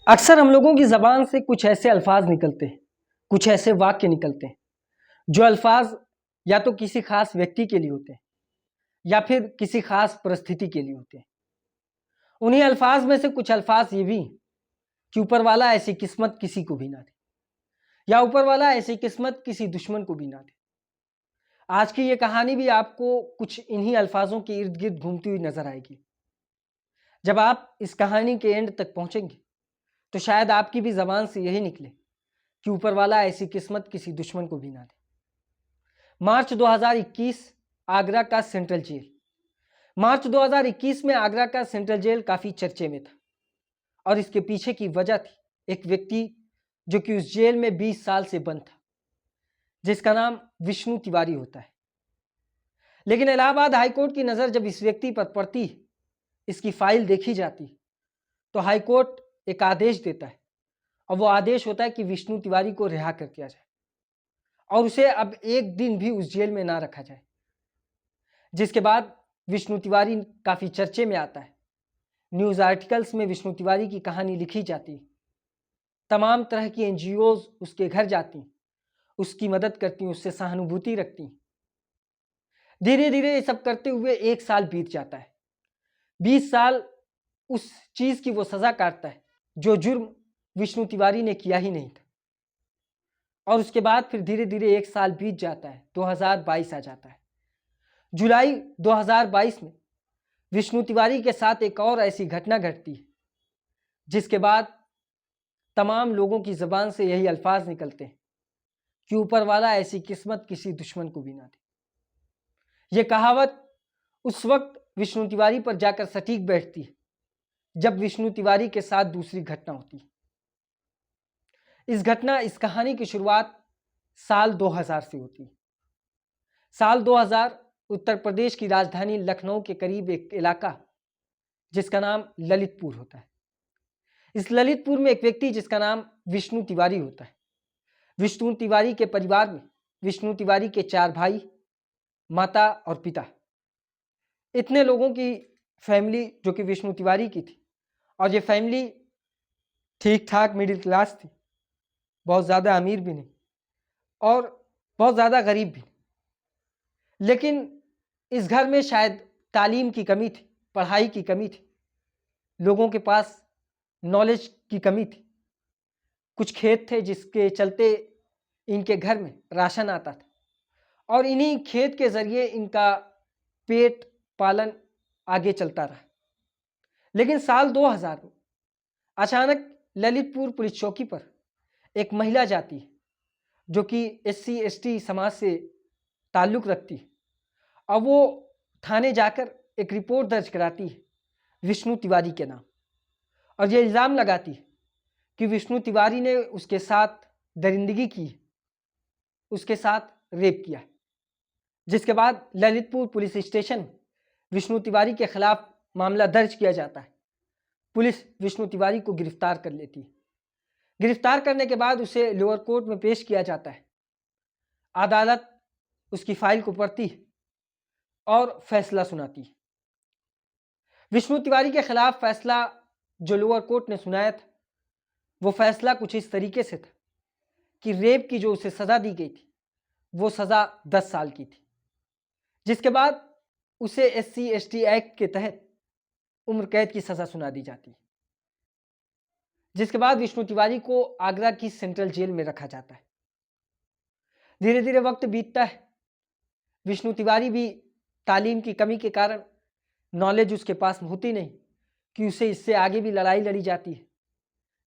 अक्सर हम लोगों की ज़बान से कुछ ऐसे अल्फाज निकलते हैं, कुछ ऐसे वाक्य निकलते हैं, जो अल्फाज या तो किसी खास व्यक्ति के लिए होते हैं या फिर किसी खास परिस्थिति के लिए होते हैं। उन्हीं अल्फाज में से कुछ अल्फाज ये भी हैं कि ऊपर वाला ऐसी किस्मत किसी को भी ना दे, या ऊपर वाला ऐसी किस्मत किसी दुश्मन को भी ना दे। आज की ये कहानी भी आपको कुछ इन्हीं अल्फाजों के इर्द गिर्द घूमती हुई नजर आएगी। जब आप इस कहानी के एंड तक पहुंचेंगे तो शायद आपकी भी ज़बान से यही निकले कि ऊपर वाला ऐसी किस्मत किसी दुश्मन को भी ना दे। मार्च 2021 आगरा का सेंट्रल जेल। मार्च 2021 में आगरा का सेंट्रल जेल काफ़ी चर्चे में था और इसके पीछे की वजह थी एक व्यक्ति जो कि उस जेल में 20 साल से बंद था, जिसका नाम विष्णु तिवारी होता है। लेकिन इलाहाबाद हाईकोर्ट की नज़र जब इस व्यक्ति पर पड़ती, इसकी फाइल देखी जाती, तो हाईकोर्ट एक आदेश देता है और वो आदेश होता है कि विष्णु तिवारी को रिहा कर दिया जाए और उसे अब एक दिन भी उस जेल में ना रखा जाए। जिसके बाद विष्णु तिवारी काफ़ी चर्चे में आता है। न्यूज़ आर्टिकल्स में विष्णु तिवारी की कहानी लिखी जाती, तमाम तरह की एनजीओज उसके घर जाती, उसकी मदद करती, उससे सहानुभूति रखती। धीरे धीरे ये सब करते हुए 1 साल बीत जाता है। 20 साल उस चीज़ की वो सज़ा काटता है जो जुर्म विष्णु तिवारी ने किया ही नहीं था। और उसके बाद फिर धीरे धीरे 1 साल बीत जाता है, 2022 आ जाता है। जुलाई 2022 में विष्णु तिवारी के साथ एक और ऐसी घटना घटती है जिसके बाद तमाम लोगों की ज़बान से यही अल्फाज निकलते हैं कि ऊपर वाला ऐसी किस्मत किसी दुश्मन को भी ना दे। ये कहावत उस वक्त विष्णु तिवारी पर जाकर सटीक बैठती है जब विष्णु तिवारी के साथ दूसरी घटना होती है। इस कहानी की शुरुआत साल 2000 से होती है। साल 2000 उत्तर प्रदेश की राजधानी लखनऊ के करीब एक इलाका जिसका नाम ललितपुर होता है। इस ललितपुर में एक व्यक्ति जिसका नाम विष्णु तिवारी होता है। विष्णु तिवारी के परिवार में विष्णु तिवारी के 4 भाई, माता और पिता, इतने लोगों की फैमिली जो कि विष्णु तिवारी की थी। और ये फैमिली ठीक ठाक मिडिल क्लास थी, बहुत ज़्यादा अमीर भी नहीं और बहुत ज़्यादा गरीब भी नहीं। लेकिन इस घर में शायद तालीम की कमी थी, पढ़ाई की कमी थी, लोगों के पास नॉलेज की कमी थी। कुछ खेत थे जिसके चलते इनके घर में राशन आता था और इन्हीं खेत के ज़रिए इनका पेट पालन आगे चलता रहा। लेकिन साल 2000 में अचानक ललितपुर पुलिस चौकी पर एक महिला जाती है जो कि SC ST समाज से ताल्लुक़ रखती है और वो थाने जाकर एक रिपोर्ट दर्ज कराती है विष्णु तिवारी के नाम और ये इल्ज़ाम लगाती है कि विष्णु तिवारी ने उसके साथ दरिंदगी की, उसके साथ रेप किया। जिसके बाद ललितपुर पुलिस स्टेशन विष्णु तिवारी के खिलाफ मामला दर्ज किया जाता है। पुलिस विष्णु तिवारी को गिरफ्तार कर लेती है। गिरफ्तार करने के बाद उसे लोअर कोर्ट में पेश किया जाता है। अदालत उसकी फाइल को पढ़ती है और फैसला सुनाती है। विष्णु तिवारी के खिलाफ फैसला जो लोअर कोर्ट ने सुनाया था वो फैसला कुछ इस तरीके से था कि रेप की जो उसे सज़ा दी गई थी वो सज़ा 10 साल की थी। जिसके बाद उसे SC ST एक्ट के तहत उम्र कैद की सज़ा सुना दी जाती है। जिसके बाद विष्णु तिवारी को आगरा की सेंट्रल जेल में रखा जाता है। धीरे धीरे वक्त बीतता है। विष्णु तिवारी भी तालीम की कमी के कारण नॉलेज उसके पास होती नहीं कि उसे इससे आगे भी लड़ाई लड़ी जाती है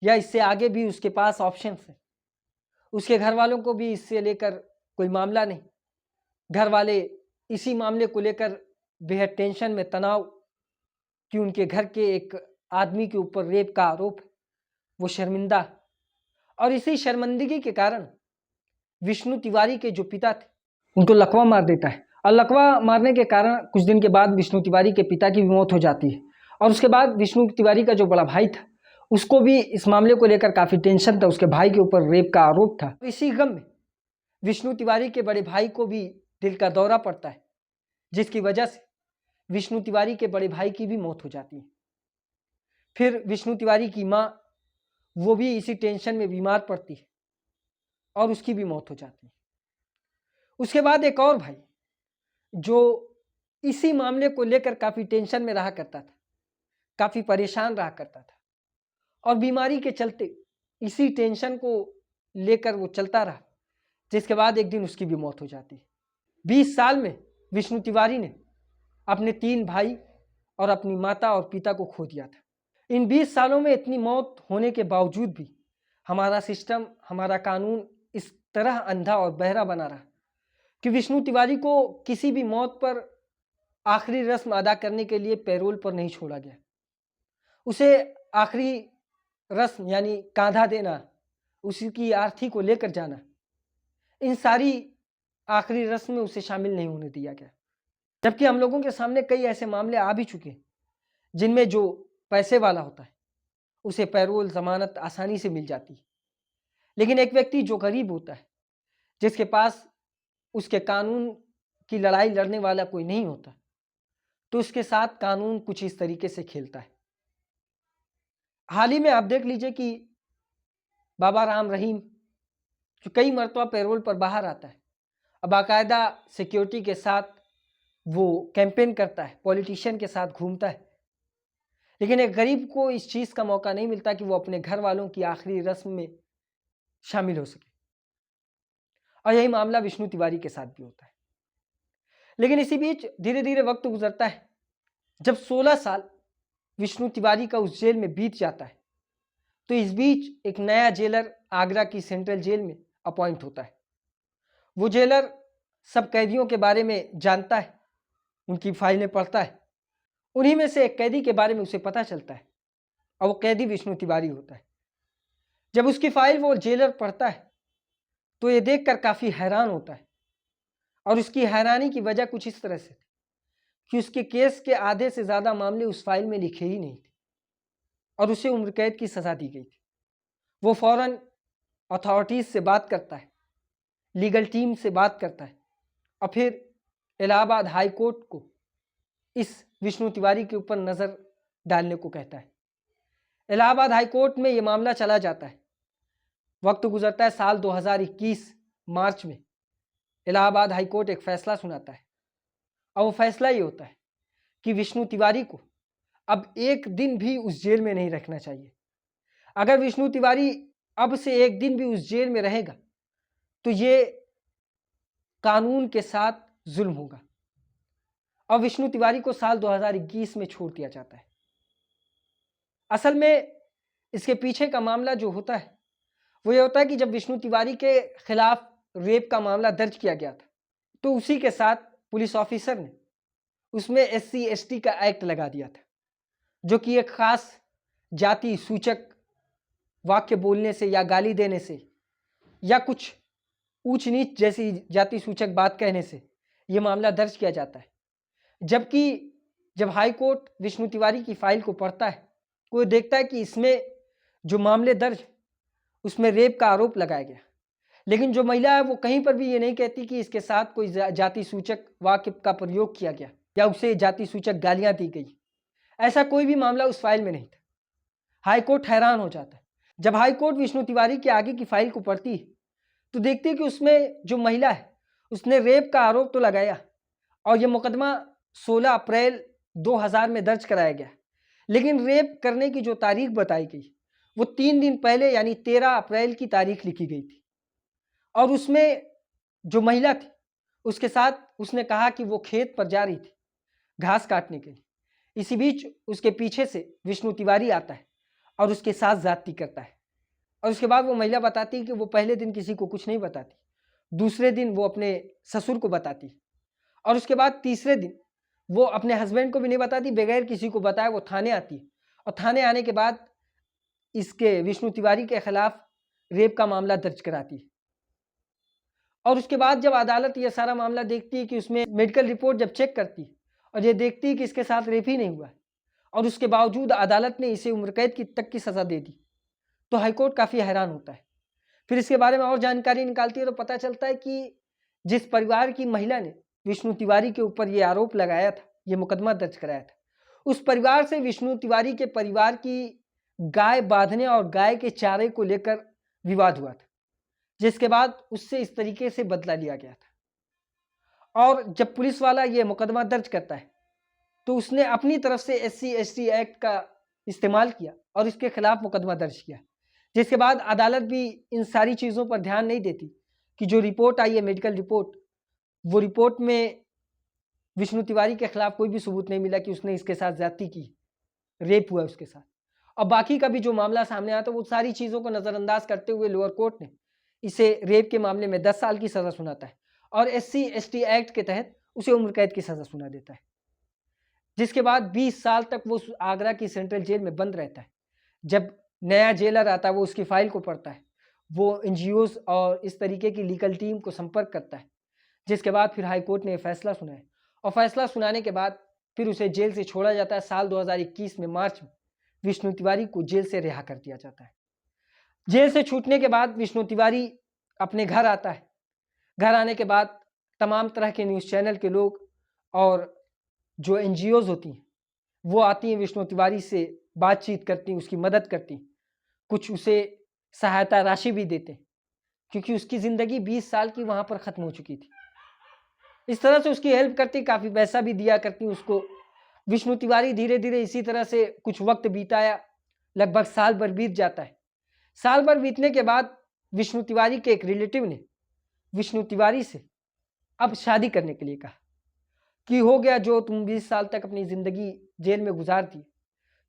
या इससे आगे भी उसके पास ऑप्शंस है। उसके घर वालों को भी इससे लेकर कोई मामला नहीं। घर वाले इसी मामले को लेकर बेहद टेंशन में, तनाव कि उनके घर के एक आदमी के ऊपर रेप का आरोप है, वो शर्मिंदा। और इसी शर्मिंदगी के कारण विष्णु तिवारी के जो पिता थे उनको लकवा मार देता है और लकवा मारने के कारण कुछ दिन के बाद विष्णु तिवारी के पिता की भी मौत हो जाती है। और उसके बाद विष्णु तिवारी का जो बड़ा भाई था उसको भी इस मामले को लेकर काफ़ी टेंशन था, उसके भाई के ऊपर रेप का आरोप था। इसी गम में विष्णु तिवारी के बड़े भाई को भी दिल का दौरा पड़ता है, जिसकी वजह से विष्णु तिवारी के बड़े भाई की भी मौत हो जाती है। फिर विष्णु तिवारी की माँ वो भी इसी टेंशन में बीमार पड़ती है और उसकी भी मौत हो जाती है। उसके बाद एक और भाई जो इसी मामले को लेकर काफ़ी टेंशन में रहा करता था, काफ़ी परेशान रहा करता था और बीमारी के चलते इसी टेंशन को लेकर वो चलता रहा, जिसके बाद एक दिन उसकी भी मौत हो जाती है। 20 साल में विष्णु तिवारी ने अपने 3 भाई और अपनी माता और पिता को खो दिया था। इन 20 सालों में इतनी मौत होने के बावजूद भी हमारा सिस्टम, हमारा कानून इस तरह अंधा और बहरा बना रहा कि विष्णु तिवारी को किसी भी मौत पर आखिरी रस्म अदा करने के लिए पैरोल पर नहीं छोड़ा गया। उसे आखिरी रस्म यानी कांधा देना, उसकी आरती को लेकर जाना, इन सारी आखिरी रस्म में उसे शामिल नहीं होने दिया गया। जबकि हम लोगों के सामने कई ऐसे मामले आ भी चुके हैं जिनमें जो पैसे वाला होता है उसे पैरोल, जमानत आसानी से मिल जाती है, लेकिन एक व्यक्ति जो गरीब होता है, जिसके पास उसके कानून की लड़ाई लड़ने वाला कोई नहीं होता, तो उसके साथ कानून कुछ इस तरीके से खेलता है। हाल ही में आप देख लीजिए कि बाबा राम रहीम जो कई मरतबा पैरोल पर बाहर आता है, अब बाकायदा सिक्योरिटी के साथ वो कैंपेन करता है, पॉलिटिशियन के साथ घूमता है, लेकिन एक गरीब को इस चीज़ का मौका नहीं मिलता कि वो अपने घर वालों की आखिरी रस्म में शामिल हो सके। और यही मामला विष्णु तिवारी के साथ भी होता है। लेकिन इसी बीच धीरे धीरे वक्त गुजरता है। जब 16 साल विष्णु तिवारी का उस जेल में बीत जाता है, तो इस बीच एक नया जेलर आगरा की सेंट्रल जेल में अपॉइंट होता है। वो जेलर सब कैदियों के बारे में जानता है, उनकी फाइलें पढ़ता है। उन्हीं में से एक कैदी के बारे में उसे पता चलता है और वो कैदी विष्णु तिवारी होता है। जब उसकी फाइल वो जेलर पढ़ता है तो ये देखकर काफ़ी हैरान होता है और उसकी हैरानी की वजह कुछ इस तरह से थी कि उसके केस के आधे से ज़्यादा मामले उस फाइल में लिखे ही नहीं थे और उसे उम्र कैद की सज़ा दी गई थी। वो फ़ौरन अथॉरिटीज़ से बात करता है, लीगल टीम से बात करता है और फिर इलाहाबाद हाई कोर्ट को इस विष्णु तिवारी के ऊपर नज़र डालने को कहता है। इलाहाबाद हाई कोर्ट में ये मामला चला जाता है। वक्त गुजरता है, साल 2021 मार्च में इलाहाबाद हाई कोर्ट एक फ़ैसला सुनाता है और वो फैसला ये होता है कि विष्णु तिवारी को अब एक दिन भी उस जेल में नहीं रखना चाहिए। अगर विष्णु तिवारी अब से एक दिन भी उस जेल में रहेगा तो ये कानून के साथ जुल्म होगा और विष्णु तिवारी को साल 2021 में छोड़ दिया जाता है। असल में इसके पीछे का मामला जो होता है वो ये होता है कि जब विष्णु तिवारी के खिलाफ रेप का मामला दर्ज किया गया था तो उसी के साथ पुलिस ऑफिसर ने उसमें SC/ST का एक्ट लगा दिया था, जो कि एक खास जाति सूचक वाक्य बोलने से या गाली देने से या कुछ ऊंच नीच जैसी जाति सूचक बात कहने से ये मामला दर्ज किया जाता है। जबकि जब हाई कोर्ट विष्णु तिवारी की फाइल को पढ़ता है तो वो देखता है कि इसमें जो मामले दर्ज उसमें रेप का आरोप लगाया गया, लेकिन जो महिला है वो कहीं पर भी ये नहीं कहती कि इसके साथ कोई जाति सूचक वाक्य का प्रयोग किया गया या उसे जाति सूचक गालियां दी गई। ऐसा कोई भी मामला उस फाइल में नहीं था। हाई कोर्ट हैरान हो जाता है। जब हाई कोर्ट विष्णु तिवारी के आगे की फाइल को पढ़ती है तो देखती है कि उसमें जो महिला है उसने रेप का आरोप तो लगाया और ये मुकदमा 16 अप्रैल 2000 में दर्ज कराया गया, लेकिन रेप करने की जो तारीख बताई गई वो 3 दिन पहले यानी 13 अप्रैल की तारीख लिखी गई थी और उसमें जो महिला थी उसके साथ उसने कहा कि वो खेत पर जा रही थी घास काटने के लिए। इसी बीच उसके पीछे से विष्णु तिवारी आता है और उसके साथ ज्यादती करता है और उसके बाद वो महिला बताती है कि वो पहले दिन किसी को कुछ नहीं बताती, दूसरे दिन वो अपने ससुर को बताती और उसके बाद तीसरे दिन वो अपने हस्बैंड को भी नहीं बताती, बगैर किसी को बताए वो थाने आती है और थाने आने के बाद इसके विष्णु तिवारी के खिलाफ रेप का मामला दर्ज कराती है। और उसके बाद जब अदालत ये सारा मामला देखती है कि उसमें मेडिकल रिपोर्ट जब चेक करती है और ये देखती है कि इसके साथ रेप ही नहीं हुआ है और उसके बावजूद अदालत ने इसे उम्र कैद की तक की सज़ा दे दी, तो हाईकोर्ट काफ़ी हैरान होता है। फिर इसके बारे में और जानकारी निकालती है तो पता चलता है कि जिस परिवार की महिला ने विष्णु तिवारी के ऊपर ये आरोप लगाया था, ये मुकदमा दर्ज कराया था, उस परिवार से विष्णु तिवारी के परिवार की गाय बांधने और गाय के चारे को लेकर विवाद हुआ था, जिसके बाद उससे इस तरीके से बदला लिया गया था। और जब पुलिस वाला ये मुकदमा दर्ज करता है तो उसने अपनी तरफ से SC/ST एक्ट का इस्तेमाल किया और इसके खिलाफ मुकदमा दर्ज किया, जिसके बाद अदालत भी इन सारी चीज़ों पर ध्यान नहीं देती कि जो रिपोर्ट आई है मेडिकल रिपोर्ट, वो रिपोर्ट में विष्णु तिवारी के खिलाफ कोई भी सबूत नहीं मिला कि उसने इसके साथ ज्यादती की, रेप हुआ उसके साथ। और बाकी का भी जो मामला सामने आया था वो सारी चीज़ों को नज़रअंदाज करते हुए लोअर कोर्ट ने इसे रेप के मामले में 10 साल की सज़ा सुनाता है और SC/ST एक्ट के तहत उसे उम्र कैद की सज़ा सुना देता है, जिसके बाद 20 साल तक वो आगरा की सेंट्रल जेल में बंद रहता है। जब नया जेलर आता है वो उसकी फाइल को पढ़ता है, वो NGOs और इस तरीके की लीगल टीम को संपर्क करता है, जिसके बाद फिर हाई कोर्ट ने फैसला सुनाया और फैसला सुनाने के बाद फिर उसे जेल से छोड़ा जाता है। साल 2021 में मार्च में विष्णु तिवारी को जेल से रिहा कर दिया जाता है। जेल से छूटने के बाद विष्णु तिवारी अपने घर आता है। घर आने के बाद तमाम तरह के न्यूज़ चैनल के लोग और जो NGOs होती हैं वो आती हैं, विष्णु तिवारी से बातचीत करती हैं, उसकी मदद करती हैं, कुछ उसे सहायता राशि भी देते हैं, क्योंकि उसकी ज़िंदगी 20 साल की वहाँ पर ख़त्म हो चुकी थी। इस तरह से उसकी हेल्प करती, काफ़ी पैसा भी दिया करती उसको। विष्णु तिवारी धीरे धीरे इसी तरह से कुछ वक्त बीताया, लगभग साल भर बीत जाता है। साल भर बीतने के बाद विष्णु तिवारी के एक रिलेटिव ने विष्णु तिवारी से अब शादी करने के लिए कहा कि हो गया जो तुम 20 साल तक अपनी ज़िंदगी जेल में गुजार दी,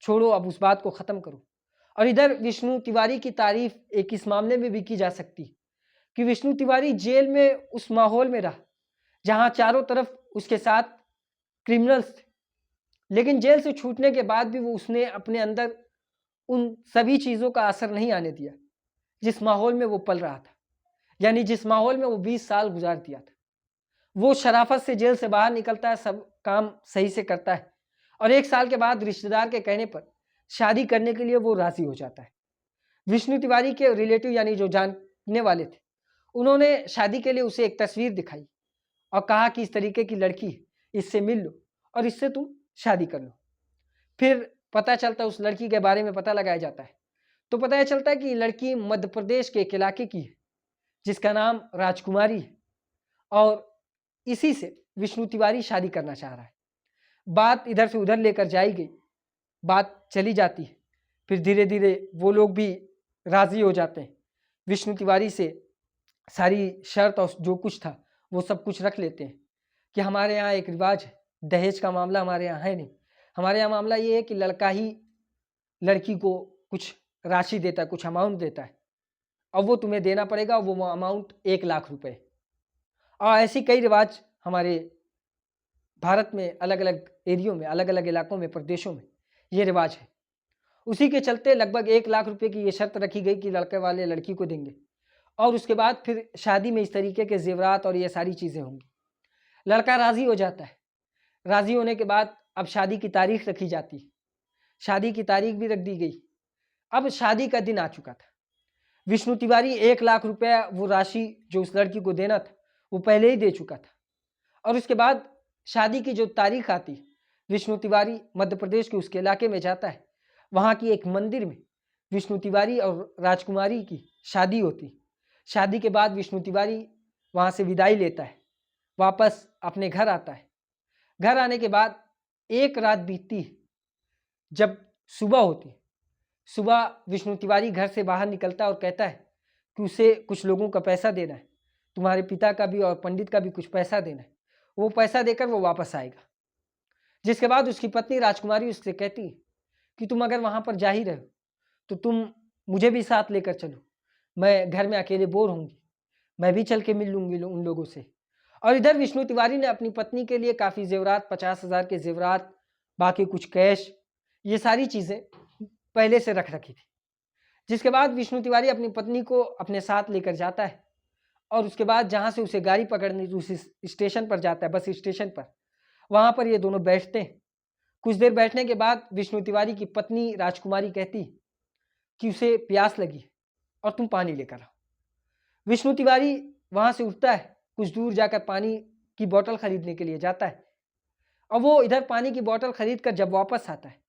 छोड़ो, अब उस बात को ख़त्म करो। और इधर विष्णु तिवारी की तारीफ एक इस मामले में भी की जा सकती कि विष्णु तिवारी जेल में उस माहौल में रहा जहां चारों तरफ उसके साथ क्रिमिनल्स थे, लेकिन जेल से छूटने के बाद भी वो उसने अपने अंदर उन सभी चीज़ों का असर नहीं आने दिया जिस माहौल में वो पल रहा था, यानी जिस माहौल में वो 20 साल गुजार दिया था। वो शराफत से जेल से बाहर निकलता है, सब काम सही से करता है और 1 साल के बाद रिश्तेदार के कहने पर शादी करने के लिए वो राज़ी हो जाता है। विष्णु तिवारी के रिलेटिव यानी जो जानने वाले थे, उन्होंने शादी के लिए उसे एक तस्वीर दिखाई और कहा कि इस तरीके की लड़की है, इससे मिल लो और इससे तुम शादी कर लो। फिर पता चलता है, उस लड़की के बारे में पता लगाया जाता है, तो पता चलता है कि लड़की मध्य प्रदेश के एक इलाके की है जिसका नाम राजकुमारी है और इसी से विष्णु तिवारी शादी करना चाह रहा है। बात इधर से उधर लेकर जाई गई, बात चली जाती है, फिर धीरे धीरे वो लोग भी राज़ी हो जाते हैं, विष्णु तिवारी से सारी शर्त और जो कुछ था वो सब कुछ रख लेते हैं कि हमारे यहाँ एक रिवाज है, दहेज का मामला हमारे यहाँ है नहीं, हमारे यहाँ मामला ये है कि लड़का ही लड़की को कुछ राशि देता है, कुछ अमाउंट देता है और वो तुम्हें देना पड़ेगा, वो अमाउंट 1 लाख रुपए। और ऐसी कई रिवाज हमारे भारत में अलग अलग एरियो में, अलग अलग इलाकों में, प्रदेशों में ये रिवाज है। उसी के चलते लगभग 1 लाख रुपए की ये शर्त रखी गई कि लड़के वाले लड़की को देंगे और उसके बाद फिर शादी में इस तरीके के जेवरात और ये सारी चीज़ें होंगी। लड़का राज़ी हो जाता है। राज़ी होने के बाद अब शादी की तारीख रखी जाती है, शादी की तारीख भी रख दी गई। अब शादी का दिन आ चुका था। विष्णु तिवारी 1 लाख रुपया वो राशि जो उस लड़की को देना था वो पहले ही दे चुका था और उसके बाद शादी की जो तारीख आती, विष्णु तिवारी मध्य प्रदेश के उसके इलाके में जाता है। वहाँ की एक मंदिर में विष्णु तिवारी और राजकुमारी की शादी होती। शादी के बाद विष्णु तिवारी वहाँ से विदाई लेता है, वापस अपने घर आता है। घर आने के बाद एक रात बीतती है, जब सुबह होती, सुबह विष्णु तिवारी घर से बाहर निकलता है और कहता है कि उसे कुछ लोगों का पैसा देना है, तुम्हारे पिता का भी और पंडित का भी कुछ पैसा देना है, वो पैसा देकर वो वापस आएगा। जिसके बाद उसकी पत्नी राजकुमारी उससे कहती है कि तुम अगर वहाँ पर जा ही रहे हो तो तुम मुझे भी साथ लेकर चलो, मैं घर में अकेले बोर होंगी, मैं भी चल के मिल लूँगी उन लोगों से। और इधर विष्णु तिवारी ने अपनी पत्नी के लिए काफ़ी जेवरात, 50,000 के जेवरात, बाकी कुछ कैश, ये सारी चीज़ें पहले से रख रखी थी। जिसके बाद विष्णु तिवारी अपनी पत्नी को अपने साथ लेकर जाता है और उसके बाद जहाँ से उसे गाड़ी पकड़नी, उस स्टेशन पर जाता है, बस स्टेशन पर, वहाँ पर ये दोनों बैठते हैं। कुछ देर बैठने के बाद विष्णु तिवारी की पत्नी राजकुमारी कहती कि उसे प्यास लगी और तुम पानी लेकर आओ। विष्णु तिवारी वहाँ से उठता है, कुछ दूर जाकर पानी की बोतल खरीदने के लिए जाता है और वो इधर पानी की बोतल खरीद कर जब वापस आता है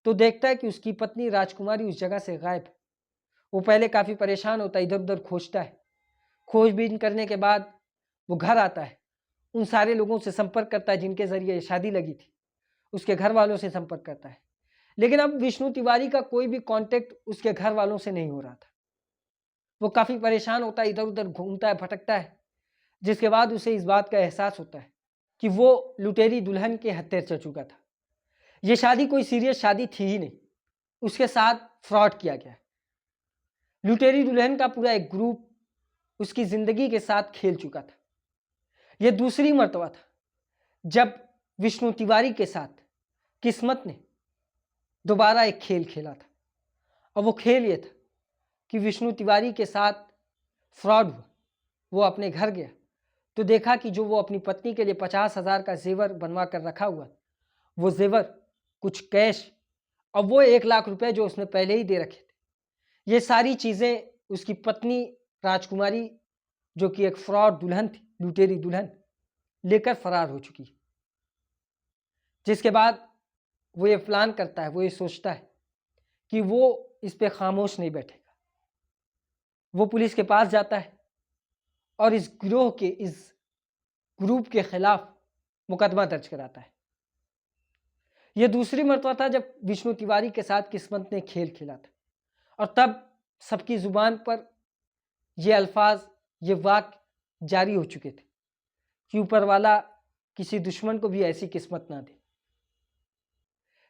तो देखता है कि उसकी पत्नी राजकुमारी उस जगह से गायब है। वो पहले काफ़ी परेशान होता है, इधर उधर खोजता है। खोजबीन करने के बाद वो घर आता है, उन सारे लोगों से संपर्क करता है जिनके ज़रिए शादी लगी थी, उसके घर वालों से संपर्क करता है। लेकिन अब विष्णु तिवारी का कोई भी कॉन्टैक्ट उसके घर वालों से नहीं हो रहा था। वो काफ़ी परेशान होता है, इधर उधर घूमता है, भटकता है, जिसके बाद उसे इस बात का एहसास होता है कि वो लुटेरी दुल्हन के हत्या चढ़ चुका था। ये शादी कोई सीरियस शादी थी ही नहीं, उसके साथ फ्रॉड किया गया। लुटेरी दुल्हन का पूरा एक ग्रुप उसकी जिंदगी के साथ खेल चुका था। यह दूसरी मर्तबा था जब विष्णु तिवारी के साथ किस्मत ने दोबारा एक खेल खेला था, और वो खेल ये था कि विष्णु तिवारी के साथ फ्रॉड हुआ। वो अपने घर गया तो देखा कि जो वो अपनी पत्नी के लिए 50,000 का जेवर बनवा कर रखा हुआ, वो जेवर, कुछ कैश और वो 1 लाख रुपए जो उसने पहले ही दे रखे थे, ये सारी चीज़ें उसकी पत्नी राजकुमारी, जो कि एक फ्रॉड दुल्हन थी, लुटेरी दुल्हन, लेकर फरार हो चुकी है। जिसके बाद वो ये प्लान करता है, वो ये सोचता है कि वो इस पे खामोश नहीं बैठेगा। वो पुलिस के पास जाता है और इस गिरोह के, इस ग्रुप के खिलाफ मुकदमा दर्ज कराता है। यह दूसरी मर्तबा था जब विष्णु तिवारी के साथ किस्मत ने खेल खेला था, और तब सबकी जुबान पर ये अल्फाज, ये वाक्य जारी हो चुके थे कि ऊपर वाला किसी दुश्मन को भी ऐसी किस्मत ना दे।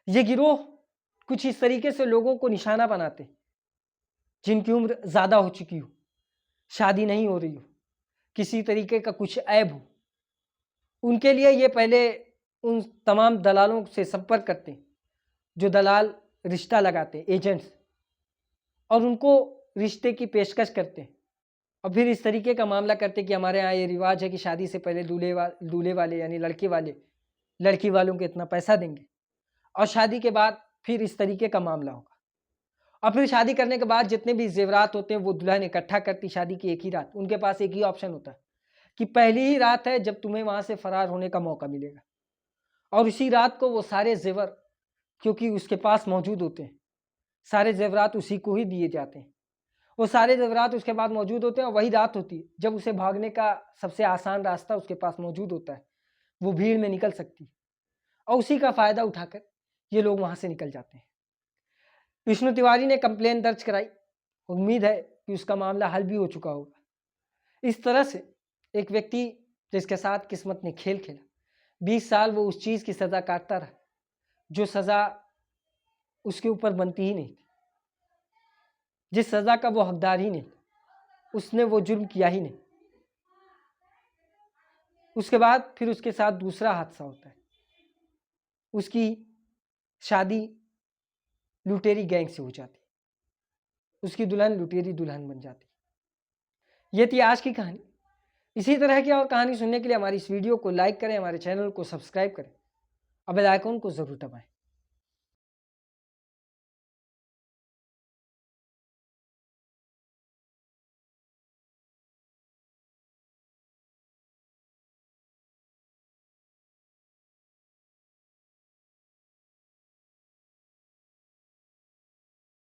ये गिरोह कुछ इस तरीके से लोगों को निशाना बनाते जिनकी उम्र ज़्यादा हो चुकी हो, शादी नहीं हो रही हो, किसी तरीके का कुछ ऐब हो। उनके लिए ये पहले उन तमाम दलालों से संपर्क करते जो दलाल रिश्ता लगाते, एजेंट्स, और उनको रिश्ते की पेशकश करते और फिर इस तरीके का मामला करते कि हमारे यहाँ ये रिवाज है कि शादी से पहले दूल्हे वाले यानी लड़के वाले लड़की वालों को इतना पैसा देंगे, और शादी के बाद फिर इस तरीके का मामला होगा। और फिर शादी करने के बाद जितने भी जेवरात होते हैं वो दुल्हन इकट्ठा करती शादी की एक ही रात। उनके पास एक ही ऑप्शन होता है कि पहली ही रात है जब तुम्हें वहाँ से फरार होने का मौका मिलेगा, और उसी रात को वो सारे जेवर, क्योंकि उसके पास मौजूद होते हैं, सारे जेवरात उसी को ही दिए जाते हैं। वो सारे जेवरात उसके पास मौजूद होते हैं, और वही रात होती है जब उसे भागने का सबसे आसान रास्ता उसके पास मौजूद होता है, वो भीड़ में निकल सकती है, और उसी का फ़ायदा उठाकर ये लोग वहाँ से निकल जाते हैं। विष्णु तिवारी ने कंप्लेन दर्ज कराई, उम्मीद है कि उसका मामला हल भी हो चुका होगा। इस तरह से एक व्यक्ति जिसके साथ किस्मत ने खेल खेला, 20 साल वो उस चीज़ की सज़ा काटता रहा जो सज़ा उसके ऊपर बनती ही नहीं थी, जिस सज़ा का वो हकदार ही नहीं, उसने वो जुर्म किया ही नहीं। उसके बाद फिर उसके साथ दूसरा हादसा होता है, उसकी शादी लुटेरी गैंग से हो जाती, उसकी दुल्हन लुटेरी दुल्हन बन जाती। ये थी आज की कहानी। इसी तरह की और कहानी सुनने के लिए हमारी इस वीडियो को लाइक करें, हमारे चैनल को सब्सक्राइब करें और बेल आइकन को ज़रूर दबाएं।